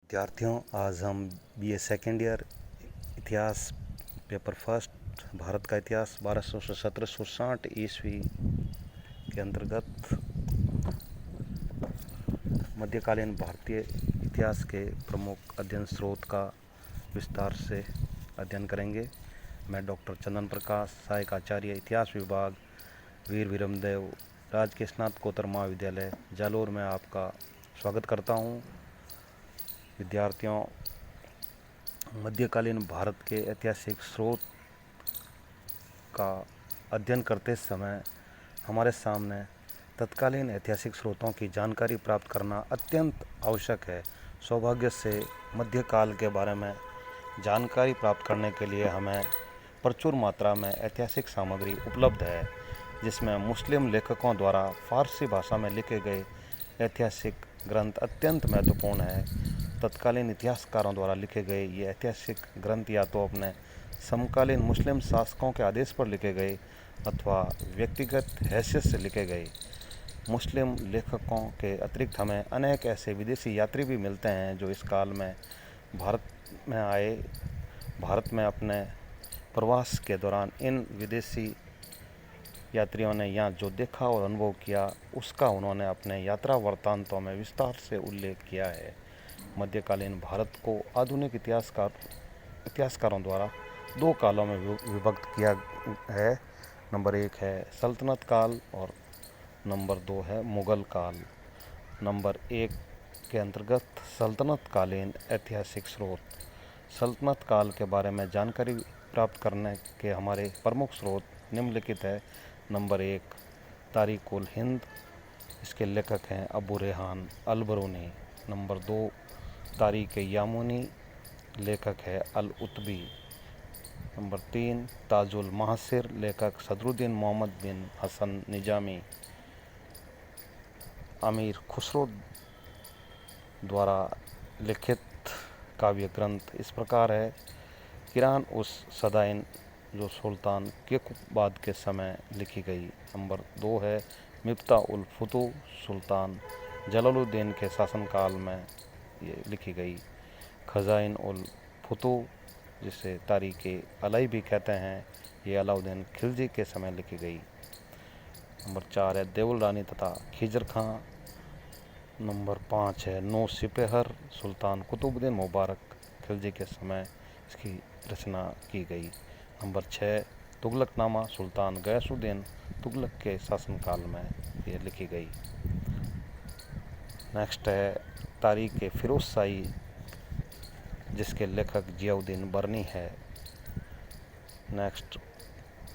विद्यार्थियों, आज हम बीए सेकेंड ईयर इतिहास पेपर फर्स्ट भारत का इतिहास 1200 से 1760 ईस्वी के अंतर्गत मध्यकालीन भारतीय इतिहास के प्रमुख अध्ययन स्रोत का विस्तार से अध्ययन करेंगे। मैं डॉक्टर चंदन प्रकाश, सहायक आचार्य इतिहास विभाग, वीर विरमदेव राजकीय स्नातकोत्तर महाविद्यालय जालोर में आपका स्वागत करता हूँ। विद्यार्थियों, मध्यकालीन भारत के ऐतिहासिक स्रोत का अध्ययन करते समय हमारे सामने तत्कालीन ऐतिहासिक स्रोतों की जानकारी प्राप्त करना अत्यंत आवश्यक है। सौभाग्य से मध्यकाल के बारे में जानकारी प्राप्त करने के लिए हमें प्रचुर मात्रा में ऐतिहासिक सामग्री उपलब्ध है, जिसमें मुस्लिम लेखकों द्वारा फारसी भाषा में लिखे गए ऐतिहासिक ग्रंथ अत्यंत महत्वपूर्ण है। तत्कालीन इतिहासकारों द्वारा लिखे गए ये ऐतिहासिक ग्रंथ या तो अपने समकालीन मुस्लिम शासकों के आदेश पर लिखे गए अथवा व्यक्तिगत हैसियत से लिखे गए। मुस्लिम लेखकों के अतिरिक्त हमें अनेक ऐसे विदेशी यात्री भी मिलते हैं जो इस काल में भारत में आए। भारत में अपने प्रवास के दौरान इन विदेशी यात्रियों ने यहाँ जो देखा और अनुभव किया, उसका उन्होंने अपने यात्रा वृत्तांतों में विस्तार से उल्लेख किया है। मध्यकालीन भारत को आधुनिक इतिहासकारों द्वारा दो कालों में विभक्त किया है। नंबर 1 है सल्तनत काल और नंबर 2 है मुग़ल काल। नंबर 1 के अंतर्गत सल्तनत कालीन ऐतिहासिक स्रोत। सल्तनत काल के बारे में जानकारी प्राप्त करने के हमारे प्रमुख स्रोत निम्नलिखित है। नंबर 1 तारीख उल हिंद, इसके लेखक हैं अबू रेहान अल बरूनी। नंबर 2 तारीख यामुनी, लेखक है अल उतबी। नंबर 3 ताजुल महासिर, लेखक सदरुद्दीन मोहम्मद बिन हसन निजामी। अमीर खुसरो द्वारा लिखित काव्य ग्रंथ इस प्रकार है। किरान उस सदाइन, जो सुल्तान केकुबाद के समय लिखी गई। नंबर 2 है मिफ्ता उल फुतूह, सुल्तान जलालुद्दीन के शासनकाल में ये लिखी गई। खजाइन उल फुतूह, जिसे तारीख अलई भी कहते हैं, ये अलाउद्दीन खिलजी के समय लिखी गई। नंबर 4 है देवुल रानी तथा खिजर खां। नंबर 5 है नो सिपेहर, सुल्तान कुतुबुद्दीन मुबारक खिलजी के समय इसकी रचना की गई। नंबर 6 तुगलकनामा, सुल्तान गयासुद्दीन तुगलक के शासनकाल में ये लिखी गई। नेक्स्ट है तारीख फिरोज शाही, जिसके लेखक जियाउद्दीन बरनी है। नेक्स्ट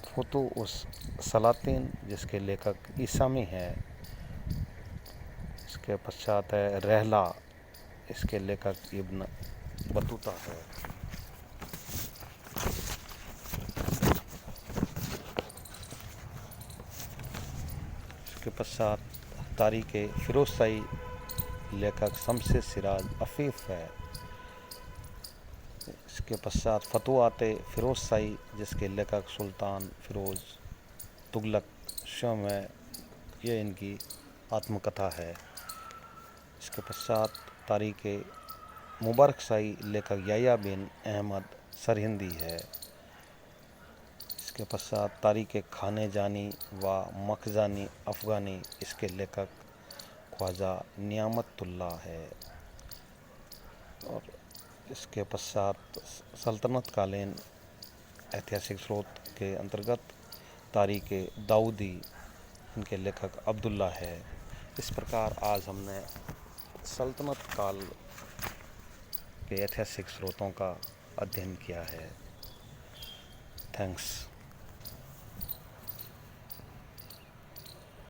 फुतूह उस सलातीन, जिसके लेखक ईसामी है। इसके पश्चात है रहला, इसके लेखक इब्न बतूता है। इसके पश्चात तारीख फिरोज शाही, लेखक शमशेर सिराज अफीफ है। इसके पश्चात फतुआते फिरोज शाही, जिसके लेखक सुल्तान फिरोज तुगलक स्वयं है, ये इनकी आत्मकथा है। इसके पश्चात तारीख मुबारक शाही, लेखक याह्या बिन अहमद सरहिंदी है। इसके पश्चात तारीख खाने जानी व मखजानी अफ़गानी, इसके लेखक ख्वाजा नियामतुल्ला है। और इसके पश्चात सल्तनत कालीन ऐतिहासिक स्रोत के अंतर्गत तारीख दाऊदी, इनके लेखक अब्दुल्ला है। इस प्रकार आज हमने सल्तनत काल के ऐतिहासिक स्रोतों का अध्ययन किया है। थैंक्स।